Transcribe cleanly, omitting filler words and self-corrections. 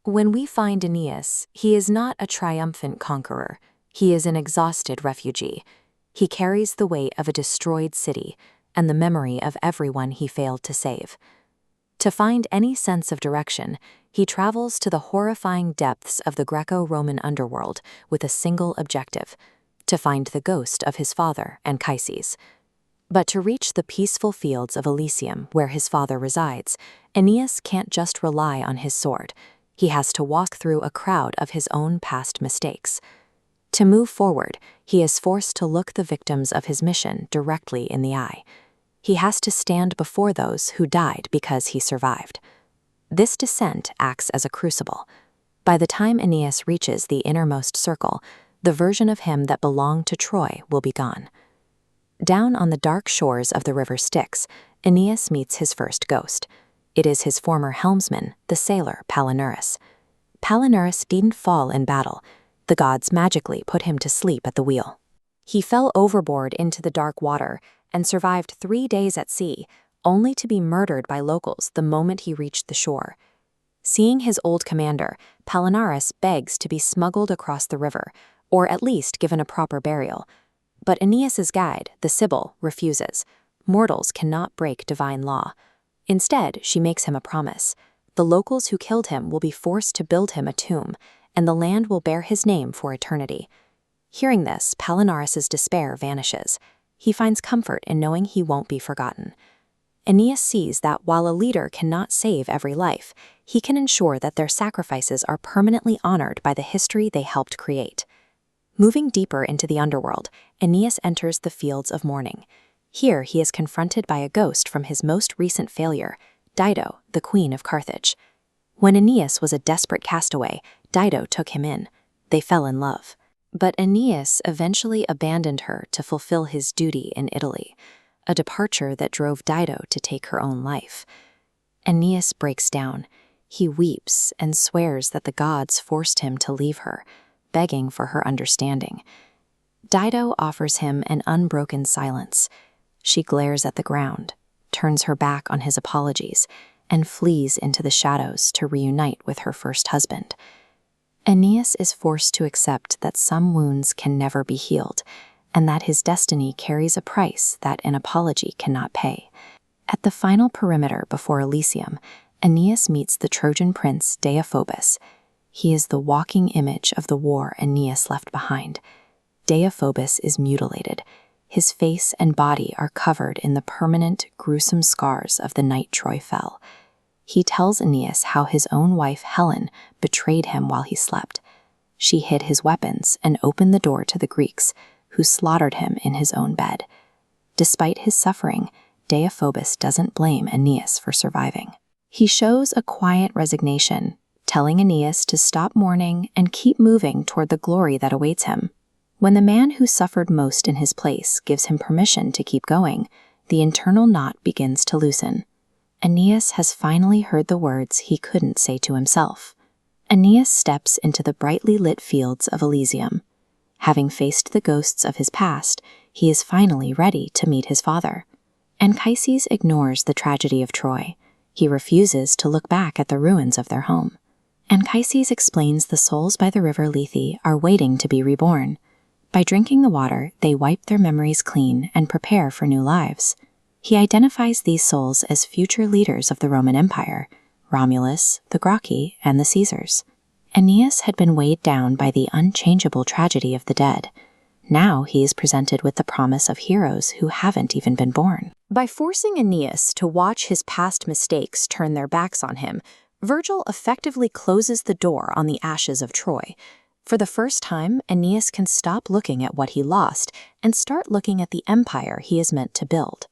When we find Aeneas, he is not a triumphant conqueror. He is an exhausted refugee. He carries the weight of a destroyed city and the memory of everyone he failed to save. To find any sense of direction, he travels to the horrifying depths of the Greco-Roman underworld with a single objective: to find the ghost of his father, Anchises. But to reach the peaceful fields of Elysium where his father resides, Aeneas can't just rely on his sword. He has to walk through a crowd of his own past mistakes. To move forward, he is forced to look the victims of his mission directly in the eye. He has to stand before those who died because he survived. This descent acts as a crucible. By the time Aeneas reaches the innermost circle, the version of him that belonged to Troy will be gone. Down on the dark shores of the river Styx, Aeneas meets his first ghost. It is his former helmsman, the sailor Pallinuruss. Pallinuruss didn't fall in battle. The gods magically put him to sleep at the wheel. He fell overboard into the dark water and survived 3 days at sea, only to be murdered by locals the moment he reached the shore. Seeing his old commander, Pallinuruss begs to be smuggled across the river, or at least given a proper burial. But Aeneas's guide, the Sibyl, refuses. Mortals cannot break divine law. Instead, she makes him a promise. The locals who killed him will be forced to build him a tomb, and the land will bear his name for eternity. Hearing this, Pallinuruss's despair vanishes. He finds comfort in knowing he won't be forgotten. Aeneas sees that while a leader cannot save every life, he can ensure that their sacrifices are permanently honored by the history they helped create. Moving deeper into the underworld, Aeneas enters the fields of mourning. Here he is confronted by a ghost from his most recent failure, Dido, the queen of Carthage. When Aeneas was a desperate castaway, Dido took him in. They fell in love. But Aeneas eventually abandoned her to fulfill his duty in Italy, a departure that drove Dido to take her own life. Aeneas breaks down. He weeps and swears that the gods forced him to leave her, begging for her understanding. Dido offers him an unbroken silence. She glares at the ground, turns her back on his apologies, and flees into the shadows to reunite with her first husband. Aeneas is forced to accept that some wounds can never be healed, and that his destiny carries a price that an apology cannot pay. At the final perimeter before Elysium, Aeneas meets the Trojan prince Deiphorbus. He is the walking image of the war Aeneas left behind. Deiphorbus is mutilated. His face and body are covered in the permanent, gruesome scars of the night Troy fell. He tells Aeneas how his own wife Helen betrayed him while he slept. She hid his weapons and opened the door to the Greeks, who slaughtered him in his own bed. Despite his suffering, Deiphorbus doesn't blame Aeneas for surviving. He shows a quiet resignation, telling Aeneas to stop mourning and keep moving toward the glory that awaits him. When the man who suffered most in his place gives him permission to keep going, the internal knot begins to loosen. Aeneas has finally heard the words he couldn't say to himself. Aeneas steps into the brightly lit fields of Elysium. Having faced the ghosts of his past, he is finally ready to meet his father. Anchises ignores the tragedy of Troy. He refuses to look back at the ruins of their home. Anchises explains the souls by the river Lethe are waiting to be reborn. By drinking the water, they wipe their memories clean and prepare for new lives. He identifies these souls as future leaders of the Roman Empire, Romulus, the Gracchi, and the Caesars. Aeneas had been weighed down by the unchangeable tragedy of the dead. Now he is presented with the promise of heroes who haven't even been born. By forcing Aeneas to watch his past mistakes turn their backs on him, Virgil effectively closes the door on the ashes of Troy. For the first time, Aeneas can stop looking at what he lost and start looking at the empire he is meant to build.